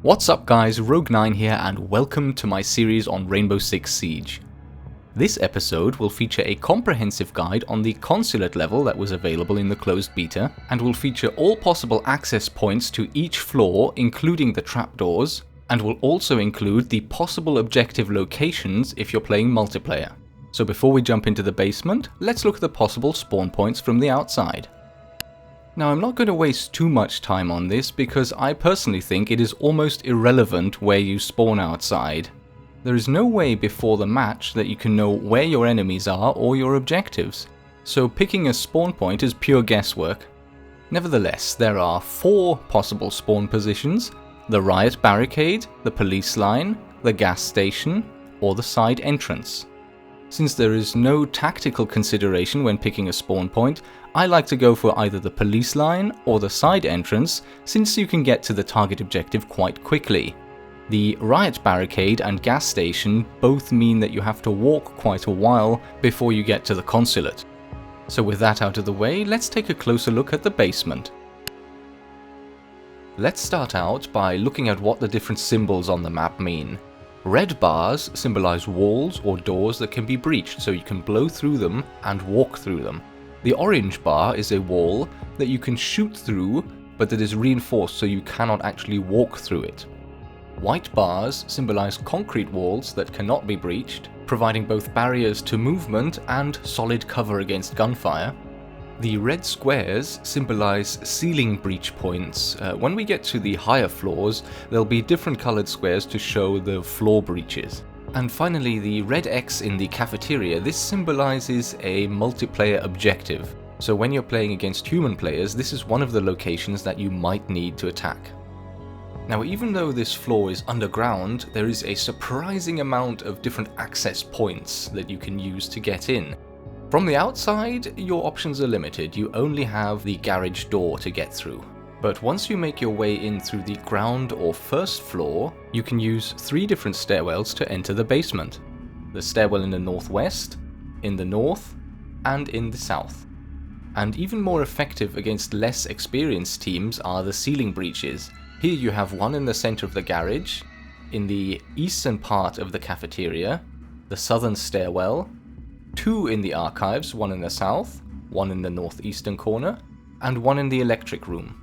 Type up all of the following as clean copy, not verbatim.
What's up guys, Rogue9 here and welcome to my series on Rainbow Six Siege. This episode will feature a comprehensive guide on the Consulate level that was available in the closed beta, and will feature all possible access points to each floor, including the trapdoors, and will also include the possible objective locations if you're playing multiplayer. So before we jump into the basement, let's look at the possible spawn points from the outside. Now I'm not going to waste too much time on this because I personally think it is almost irrelevant where you spawn outside. There is no way before the match that you can know where your enemies are or your objectives, so picking a spawn point is pure guesswork. Nevertheless, there are 4 possible spawn positions: the riot barricade, the police line, the gas station, or the side entrance. Since there is no tactical consideration when picking a spawn point, I like to go for either the police line or the side entrance, since you can get to the target objective quite quickly. The riot barricade and gas station both mean that you have to walk quite a while before you get to the consulate. So with that out of the way, let's take a closer look at the basement. Let's start out by looking at what the different symbols on the map mean. Red bars symbolize walls or doors that can be breached, so you can blow through them and walk through them. The orange bar is a wall that you can shoot through, but that is reinforced so you cannot actually walk through it. White bars symbolize concrete walls that cannot be breached, providing both barriers to movement and solid cover against gunfire. The red squares symbolize ceiling breach points. When we get to the higher floors, there'll be different colored squares to show the floor breaches. And finally, the red X in the cafeteria, this symbolizes a multiplayer objective. So when you're playing against human players, this is one of the locations that you might need to attack. Now, even though this floor is underground, there is a surprising amount of different access points that you can use to get in. From the outside, your options are limited. You only have the garage door to get through. But once you make your way in through the ground or first floor, you can use 3 different stairwells to enter the basement. The stairwell in the northwest, in the north, and in the south. And even more effective against less experienced teams are the ceiling breaches. Here you have one in the center of the garage, in the eastern part of the cafeteria, the southern stairwell, 2 in the archives, one in the south, one in the northeastern corner, and one in the electric room.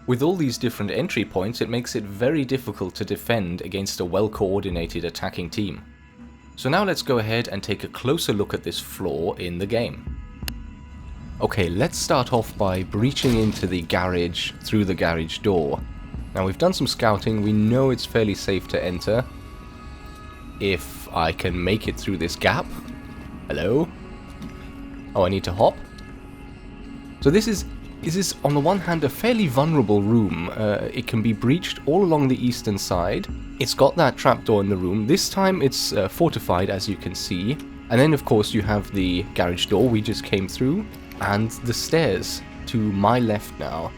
With all these different entry points, it makes it very difficult to defend against a well-coordinated attacking team. So now let's go ahead and take a closer look at this floor in the game. Okay, let's start off by breaching into the garage through the garage door. Now we've done some scouting, we know it's fairly safe to enter. If I can make it through this gap. Hello? Oh, I need to hop? So this is on the one hand a fairly vulnerable room. It can be breached all along the eastern side. It's got that trapdoor in the room. This time it's fortified, as you can see. And then of course you have the garage door we just came through, and the stairs to my left now.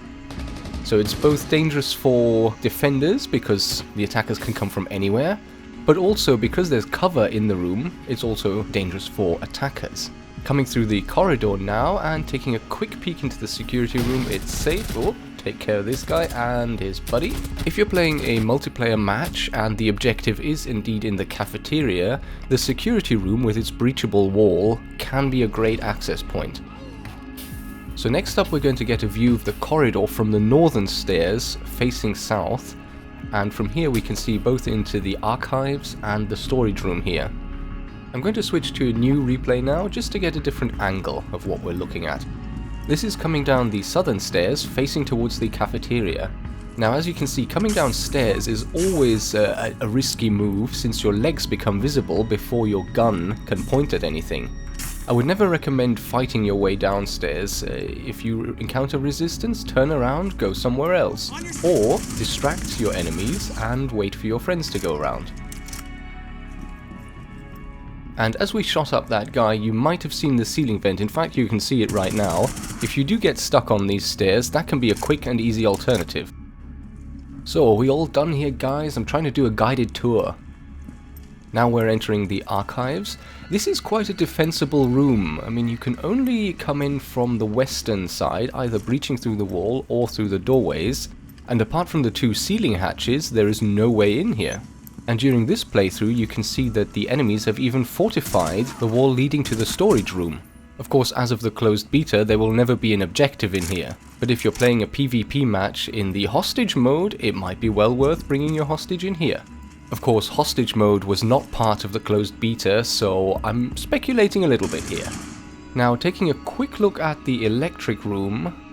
So it's both dangerous for defenders because the attackers can come from anywhere, but also because there's cover in the room, it's also dangerous for attackers. Coming through the corridor now and taking a quick peek into the security room, it's safe. Oh, take care of this guy and his buddy. If you're playing a multiplayer match and the objective is indeed in the cafeteria, the security room with its breachable wall can be a great access point. So next up we're going to get a view of the corridor from the northern stairs facing south, and from here we can see both into the archives and the storage room here. I'm going to switch to a new replay now just to get a different angle of what we're looking at. This is coming down the southern stairs facing towards the cafeteria. Now as you can see, coming downstairs is always a risky move since your legs become visible before your gun can point at anything. I would never recommend fighting your way downstairs. If you encounter resistance, turn around, go somewhere else. Or distract your enemies and wait for your friends to go around. And as we shot up that guy, you might have seen the ceiling vent. In fact, you can see it right now. If you do get stuck on these stairs, that can be a quick and easy alternative. So, are we all done here, guys? I'm trying to do a guided tour. Now we're entering the archives. This is quite a defensible room. I mean, you can only come in from the western side, either breaching through the wall or through the doorways. And apart from the 2 ceiling hatches, there is no way in here. And during this playthrough you can see that the enemies have even fortified the wall leading to the storage room. Of course, as of the closed beta, there will never be an objective in here, but if you're playing a PvP match in the hostage mode, it might be well worth bringing your hostage in here. Of course, hostage mode was not part of the closed beta, so I'm speculating a little bit here. Now, taking a quick look at the electric room,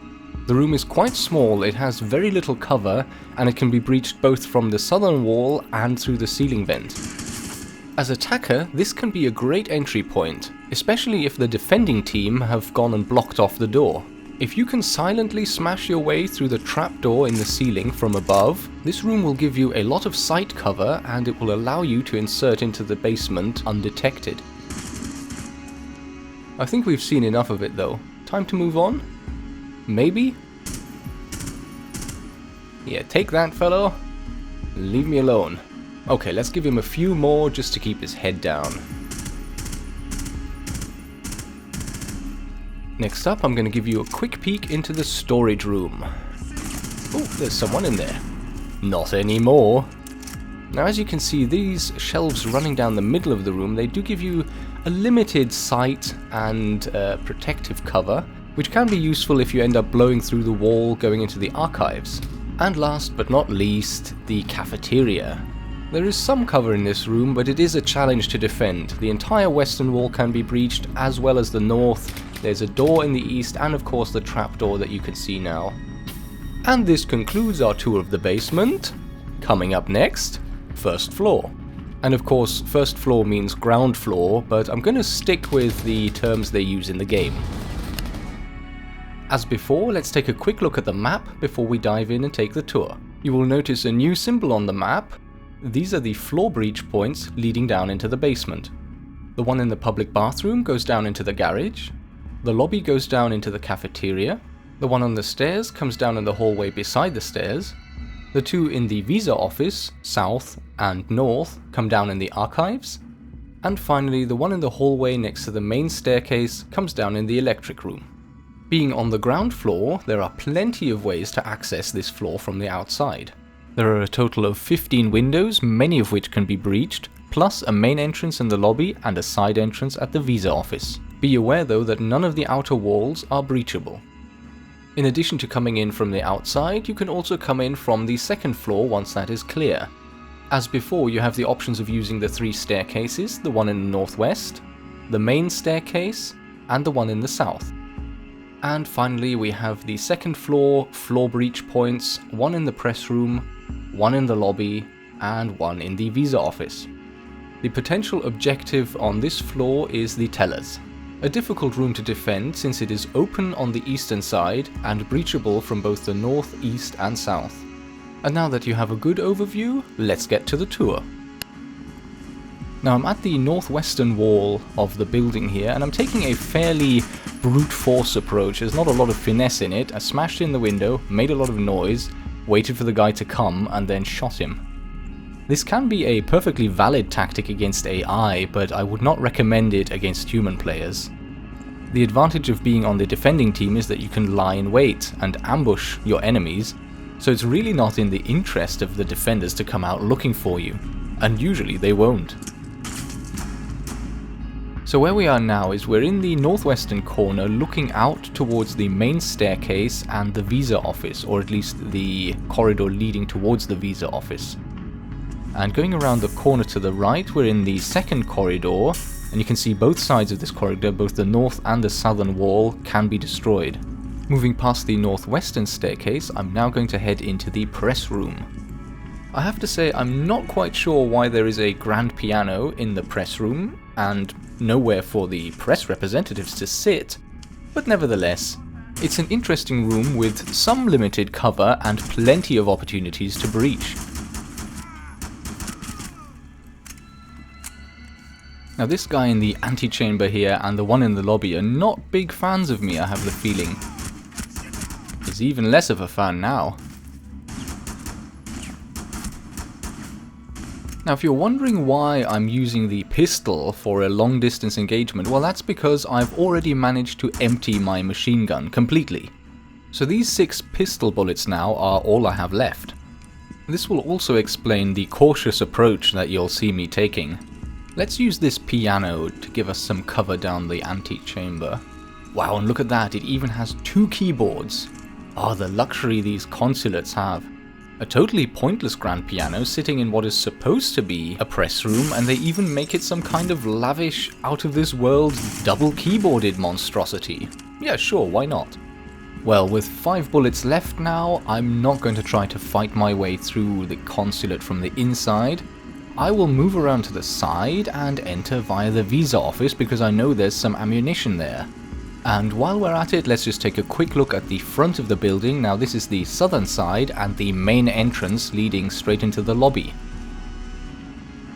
the room is quite small, it has very little cover, and it can be breached both from the southern wall and through the ceiling vent. As attacker, this can be a great entry point, especially if the defending team have gone and blocked off the door. If you can silently smash your way through the trapdoor in the ceiling from above, this room will give you a lot of sight cover and it will allow you to insert into the basement undetected. I think we've seen enough of it though. Time to move on? Maybe? Yeah, take that, fellow. Leave me alone. Okay, let's give him a few more just to keep his head down. Next up, I'm going to give you a quick peek into the storage room. Oh, there's someone in there. Not anymore. Now, as you can see, these shelves running down the middle of the room, they do give you a limited sight and protective cover, which can be useful if you end up blowing through the wall going into the archives. And last but not least, the cafeteria. There is some cover in this room, but it is a challenge to defend. The entire western wall can be breached, as well as the north. There's a door in the east, and of course the trapdoor that you can see now. And this concludes our tour of the basement. Coming up next, first floor. And of course, first floor means ground floor, but I'm going to stick with the terms they use in the game. As before, let's take a quick look at the map before we dive in and take the tour. You will notice a new symbol on the map. These are the floor breach points leading down into the basement. The one in the public bathroom goes down into the garage. The lobby goes down into the cafeteria. The one on the stairs comes down in the hallway beside the stairs. The 2 in the visa office, south and north, come down in the archives. And finally, the one in the hallway next to the main staircase comes down in the electric room. Being on the ground floor, there are plenty of ways to access this floor from the outside. There are a total of 15 windows, many of which can be breached, plus a main entrance in the lobby and a side entrance at the visa office. Be aware though that none of the outer walls are breachable. In addition to coming in from the outside, you can also come in from the second floor once that is clear. As before, you have the options of using the 3 staircases, the one in the northwest, the main staircase, and the one in the south. And finally, we have the second floor breach points, one in the press room, one in the lobby, and one in the visa office. The potential objective on this floor is the tellers. A difficult room to defend since it is open on the eastern side and breachable from both the north, east and south. And now that you have a good overview, let's get to the tour. Now I'm at the northwestern wall of the building here, and I'm taking a fairly brute force approach. There's not a lot of finesse in it. I smashed in the window, made a lot of noise, waited for the guy to come, and then shot him. This can be a perfectly valid tactic against AI, but I would not recommend it against human players. The advantage of being on the defending team is that you can lie in wait and ambush your enemies, so it's really not in the interest of the defenders to come out looking for you, and usually they won't. So where we are now is we're in the northwestern corner looking out towards the main staircase and the visa office, or at least the corridor leading towards the visa office. And going around the corner to the right, we're in the second corridor, and you can see both sides of this corridor, both the north and the southern wall, can be destroyed. Moving past the northwestern staircase, I'm now going to head into the press room. I have to say I'm not quite sure why there is a grand piano in the press room, and nowhere for the press representatives to sit, but nevertheless, it's an interesting room with some limited cover and plenty of opportunities to breach. Now this guy in the antechamber here and the one in the lobby are not big fans of me, I have the feeling. He's even less of a fan now. Now if you're wondering why I'm using the pistol for a long distance engagement, well that's because I've already managed to empty my machine gun completely. So these 6 pistol bullets now are all I have left. This will also explain the cautious approach that you'll see me taking. Let's use this piano to give us some cover down the antechamber. Wow, and look at that, it even has 2 keyboards. Ah, the luxury these consulates have. A totally pointless grand piano sitting in what is supposed to be a press room, and they even make it some kind of lavish, out-of-this-world, double-keyboarded monstrosity. Yeah, sure, why not? Well, with 5 bullets left now, I'm not going to try to fight my way through the consulate from the inside. I will move around to the side and enter via the visa office because I know there's some ammunition there. And while we're at it, let's just take a quick look at the front of the building. Now this is the southern side and the main entrance leading straight into the lobby.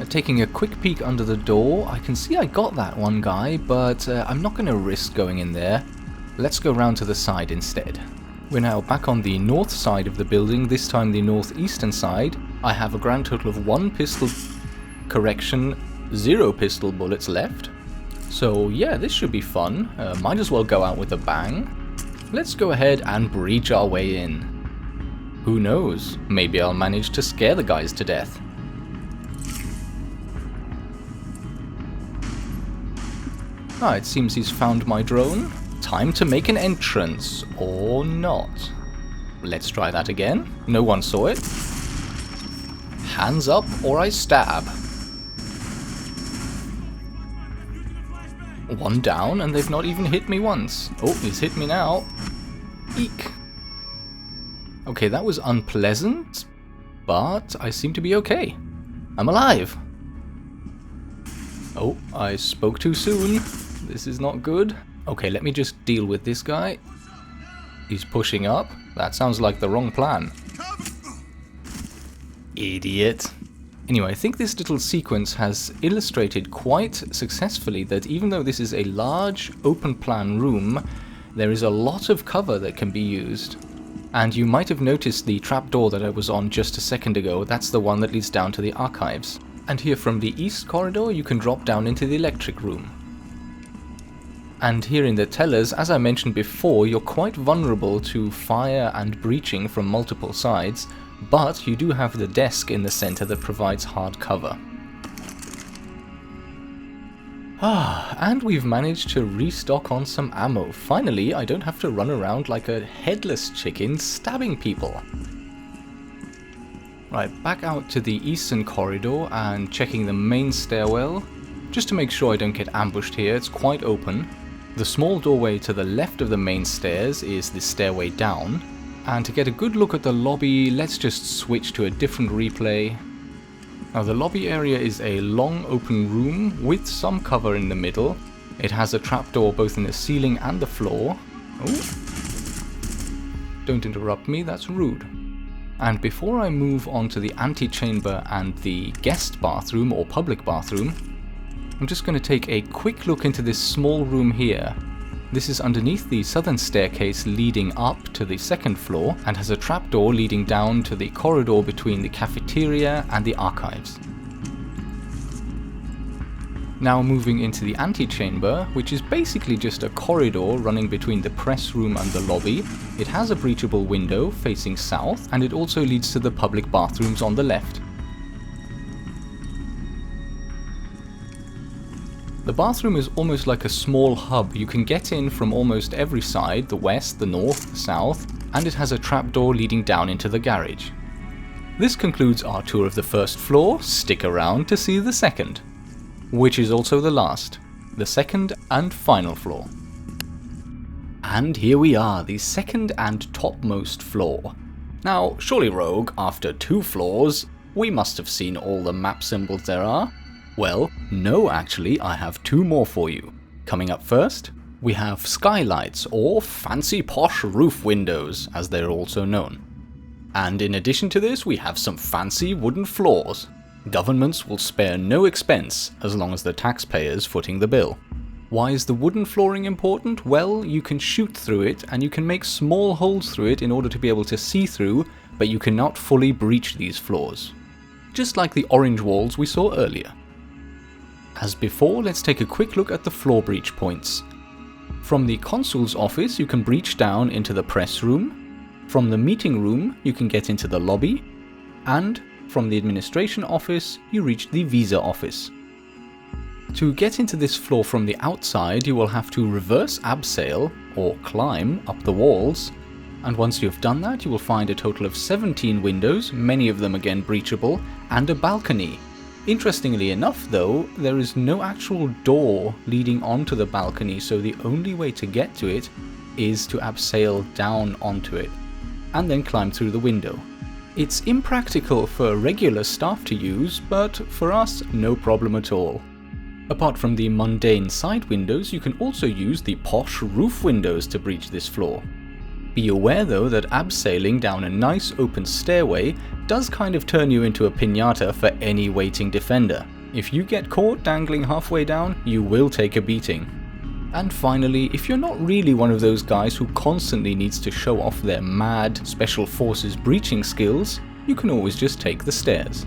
Taking a quick peek under the door, I can see I got that one guy, but I'm not going to risk going in there. Let's go round to the side instead. We're now back on the north side of the building, this time the northeastern side. I have a grand total of 1 pistol... correction, 0 pistol bullets left. So yeah, this should be fun. Might as well go out with a bang. Let's go ahead and breach our way in. Who knows, maybe I'll manage to scare the guys to death. Ah, it seems he's found my drone. Time to make an entrance, or not. Let's try that again. No one saw it. Hands up or I stab. 1 down, and they've not even hit me once. Oh, he's hit me now. Eek. Okay, that was unpleasant, but I seem to be okay. I'm alive. Oh, I spoke too soon. This is not good. Okay, let me just deal with this guy. He's pushing up. That sounds like the wrong plan. Idiot. Anyway, I think this little sequence has illustrated quite successfully that even though this is a large open plan room, there is a lot of cover that can be used. And you might have noticed the trapdoor that I was on just a second ago. That's the one that leads down to the archives. And here from the east corridor you can drop down into the electric room. And here in the tellers, as I mentioned before, you're quite vulnerable to fire and breaching from multiple sides, but you do have the desk in the center that provides hard cover. And we've managed to restock on some ammo. Finally, I don't have to run around like a headless chicken stabbing people. Right, back out to the eastern corridor and checking the main stairwell, just to make sure I don't get ambushed here. It's quite open. The small doorway to the left of the main stairs is the stairway down. And to get a good look at the lobby, let's just switch to a different replay. Now the lobby area is a long open room with some cover in the middle. It has a trapdoor both in the ceiling and the floor. Oh. Don't interrupt me, that's rude. And before I move on to the antechamber and the guest bathroom or public bathroom, I'm just going to take a quick look into this small room here. This is underneath the southern staircase leading up to the second floor and has a trapdoor leading down to the corridor between the cafeteria and the archives. Now moving into the antechamber, which is basically just a corridor running between the press room and the lobby. It has a breachable window facing south, and it also leads to the public bathrooms on the left. The bathroom is almost like a small hub. You can get in from almost every side, the west, the north, the south, and it has a trapdoor leading down into the garage. This concludes our tour of the first floor. Stick around to see the second, which is also the last, the second and final floor. And here we are, the second and topmost floor. Now, surely Rogue, after 2 floors, we must have seen all the map symbols there are. Well, no actually, I have 2 more for you. Coming up first, we have skylights, or fancy posh roof windows, as they're also known. And in addition to this, we have some fancy wooden floors. Governments will spare no expense, as long as the taxpayers footing the bill. Why is the wooden flooring important? Well, you can shoot through it, and you can make small holes through it in order to be able to see through, but you cannot fully breach these floors. Just like the orange walls we saw earlier. As before, let's take a quick look at the floor breach points. From the consul's office, you can breach down into the press room. From the meeting room, you can get into the lobby. And from the administration office, you reach the visa office. To get into this floor from the outside, you will have to reverse abseil, or climb, up the walls. And once you've done that, you will find a total of 17 windows, many of them again breachable, and a balcony. Interestingly enough though, there is no actual door leading onto the balcony, so the only way to get to it is to abseil down onto it, and then climb through the window. It's impractical for regular staff to use, but for us, no problem at all. Apart from the mundane side windows, you can also use the posh roof windows to breach this floor. Be aware though that abseiling down a nice open stairway does kind of turn you into a piñata for any waiting defender. If you get caught dangling halfway down, you will take a beating. And finally, if you're not really one of those guys who constantly needs to show off their mad Special Forces breaching skills, you can always just take the stairs.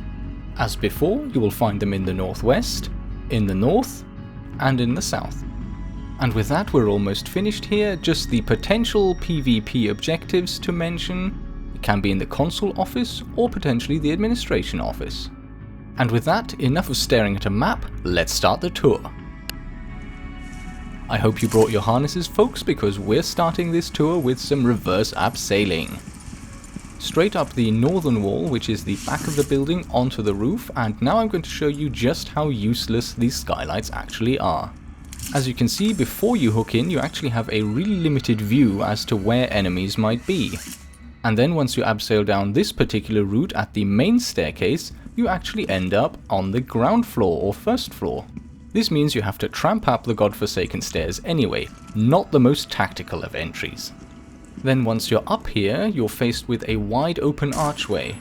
As before, you will find them in the northwest, in the north, and in the south. And with that, we're almost finished here. Just the potential PvP objectives to mention. It can be in the consul office or potentially the administration office. And with that, enough of staring at a map, let's start the tour. I hope you brought your harnesses, folks, because we're starting this tour with some reverse abseiling. Straight up the northern wall, which is the back of the building, onto the roof, and now I'm going to show you just how useless these skylights actually are. As you can see, before you hook in, you actually have a really limited view as to where enemies might be. And then once you abseil down this particular route at the main staircase, you actually end up on the ground floor or first floor. This means you have to tramp up the godforsaken stairs anyway, not the most tactical of entries. Then once you're up here, you're faced with a wide open archway.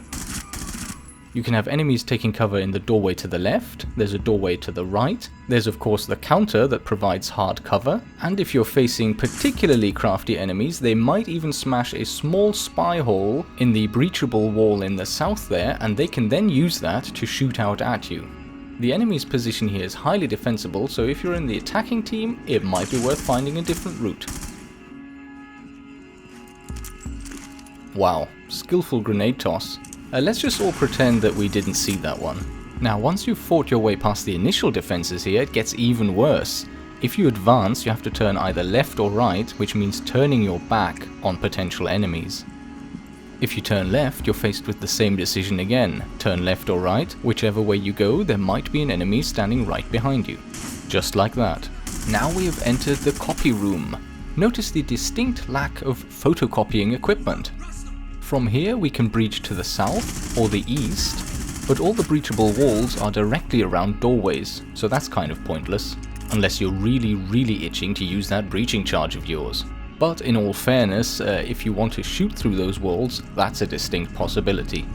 You can have enemies taking cover in the doorway to the left, there's a doorway to the right, there's of course the counter that provides hard cover, and if you're facing particularly crafty enemies, they might even smash a small spy hole in the breachable wall in the south there, and they can then use that to shoot out at you. The enemy's position here is highly defensible, so if you're in the attacking team, it might be worth finding a different route. Wow, skillful grenade toss. Let's just all pretend that we didn't see that one. Now, once you've fought your way past the initial defenses here, it gets even worse. If you advance, you have to turn either left or right, which means turning your back on potential enemies. If you turn left, you're faced with the same decision again. Turn left or right, whichever way you go, there might be an enemy standing right behind you. Just like that. Now we have entered the copy room. Notice the distinct lack of photocopying equipment. From here we can breach to the south or the east, but all the breachable walls are directly around doorways, so that's kind of pointless, unless you're really itching to use that breaching charge of yours. But in all fairness, if you want to shoot through those walls, that's a distinct possibility.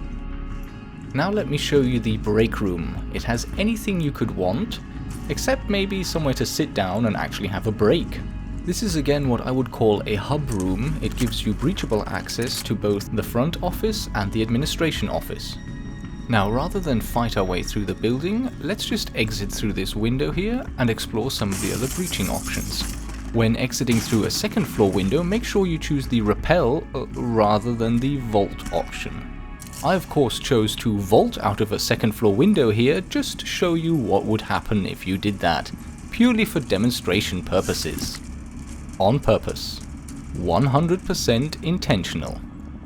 Now let me show you the break room. It has anything you could want, except maybe somewhere to sit down and actually have a break. This is again what I would call a hub room. It gives you breachable access to both the front office and the administration office. Now, rather than fight our way through the building, let's just exit through this window here and explore some of the other breaching options. When exiting through a second floor window, make sure you choose the rappel rather than the vault option. I of course chose to vault out of a second floor window here just to show you what would happen if you did that, purely for demonstration purposes. On purpose. 100% intentional.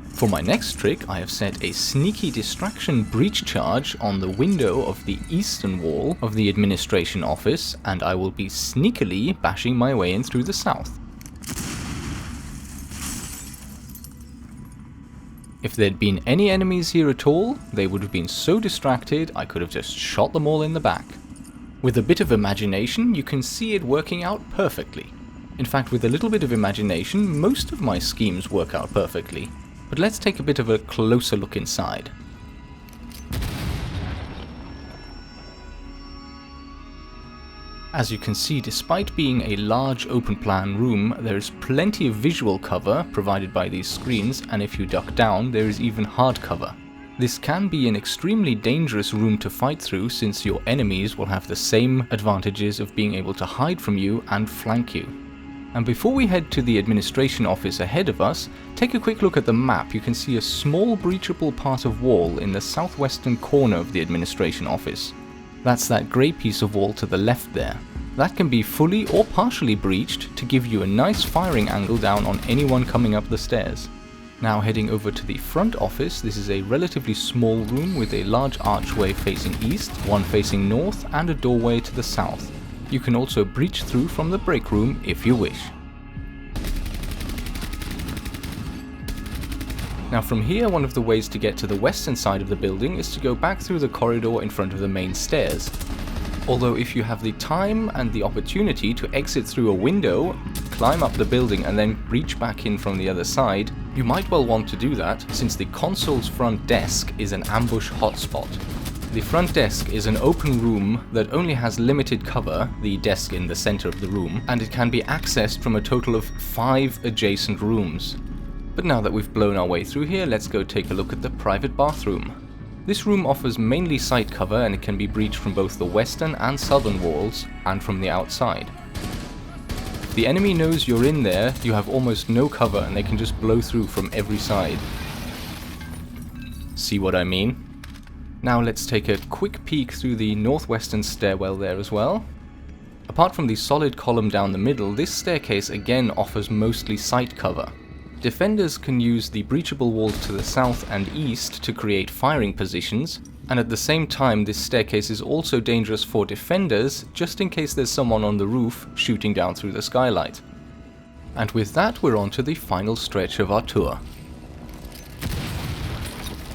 For my next trick, I have set a sneaky distraction breach charge on the window of the eastern wall of the administration office, and I will be sneakily bashing my way in through the south. If there'd been any enemies here at all, they would have been so distracted I could have just shot them all in the back. With a bit of imagination, you can see it working out perfectly. In fact, with a little bit of imagination, most of my schemes work out perfectly. But let's take a bit of a closer look inside. As you can see, despite being a large open plan room, there is plenty of visual cover provided by these screens, and if you duck down, there is even hard cover. This can be an extremely dangerous room to fight through, since your enemies will have the same advantages of being able to hide from you and flank you. And before we head to the administration office ahead of us, take a quick look at the map. You can see a small breachable part of wall in the southwestern corner of the administration office. That's that grey piece of wall to the left there. That can be fully or partially breached to give you a nice firing angle down on anyone coming up the stairs. Now heading over to the front office, this is a relatively small room with a large archway facing east, one facing north, and a doorway to the south. You can also breach through from the break room if you wish. Now from here, one of the ways to get to the western side of the building is to go back through the corridor in front of the main stairs. Although if you have the time and the opportunity to exit through a window, climb up the building and then breach back in from the other side, you might well want to do that, since the console's front desk is an ambush hotspot. The front desk is an open room that only has limited cover, the desk in the center of the room, and it can be accessed from a total of 5 adjacent rooms. But now that we've blown our way through here, let's go take a look at the private bathroom. This room offers mainly sight cover, and it can be breached from both the western and southern walls, and from the outside. If the enemy knows you're in there, you have almost no cover and they can just blow through from every side. See what I mean? Now let's take a quick peek through the northwestern stairwell there as well. Apart from the solid column down the middle, this staircase again offers mostly sight cover. Defenders can use the breachable walls to the south and east to create firing positions, and at the same time this staircase is also dangerous for defenders just in case there's someone on the roof shooting down through the skylight. And with that, we're on to the final stretch of our tour.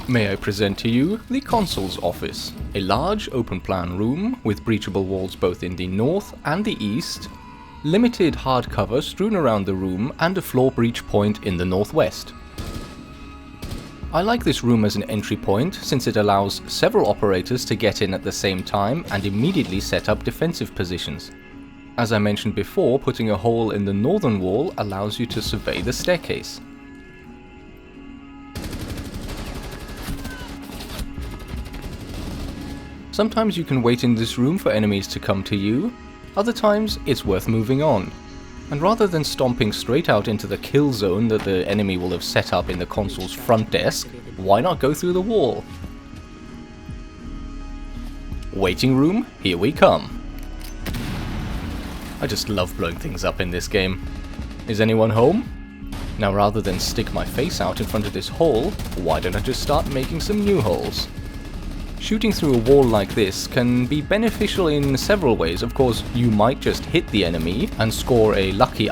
May I present to you the Consul's office, a large open-plan room with breachable walls both in the north and the east, limited hard cover strewn around the room, and a floor breach point in the northwest. I like this room as an entry point since it allows several operators to get in at the same time and immediately set up defensive positions. As I mentioned before, putting a hole in the northern wall allows you to survey the staircase. Sometimes you can wait in this room for enemies to come to you, other times it's worth moving on. And rather than stomping straight out into the kill zone that the enemy will have set up in the console's front desk, why not go through the wall? Waiting room, here we come. I just love blowing things up in this game. Is anyone home? Now rather than stick my face out in front of this hole, why don't I just start making some new holes? Shooting through a wall like this can be beneficial in several ways. Of course, you might just hit the enemy and score a lucky,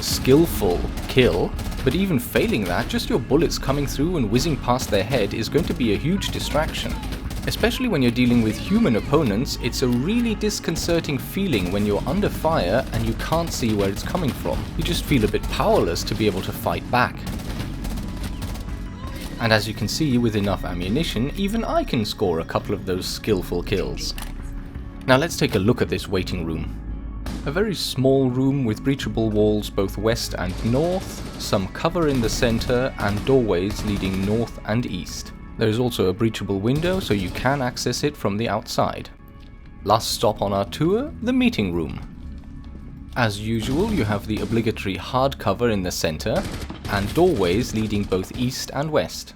skillful kill, but even failing that, just your bullets coming through and whizzing past their head is going to be a huge distraction. Especially when you're dealing with human opponents, it's a really disconcerting feeling when you're under fire and you can't see where it's coming from. You just feel a bit powerless to be able to fight back. And as you can see, with enough ammunition, even I can score a couple of those skillful kills. Now let's take a look at this waiting room. A very small room with breachable walls both west and north, some cover in the center, and doorways leading north and east. There is also a breachable window, so you can access it from the outside. Last stop on our tour, the meeting room. As usual, you have the obligatory hard cover in the center, and doorways leading both east and west.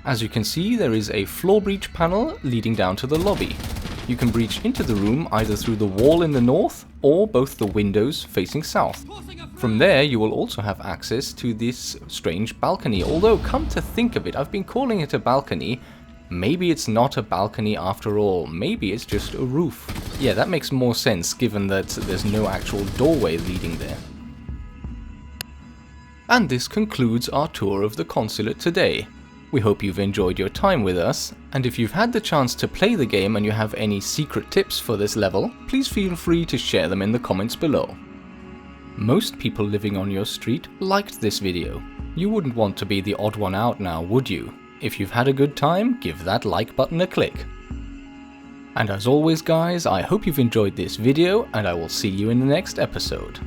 As you can see, there is a floor breach panel leading down to the lobby. You can breach into the room either through the wall in the north, or both the windows facing south. From there, you will also have access to this strange balcony, although come to think of it, I've been calling it a balcony. Maybe it's not a balcony after all, maybe it's just a roof. Yeah, that makes more sense given that there's no actual doorway leading there. And this concludes our tour of the Consulate today. We hope you've enjoyed your time with us, and if you've had the chance to play the game and you have any secret tips for this level, please feel free to share them in the comments below. Most people living on your street liked this video. You wouldn't want to be the odd one out now, would you? If you've had a good time, give that like button a click. And as always guys, I hope you've enjoyed this video, and I will see you in the next episode.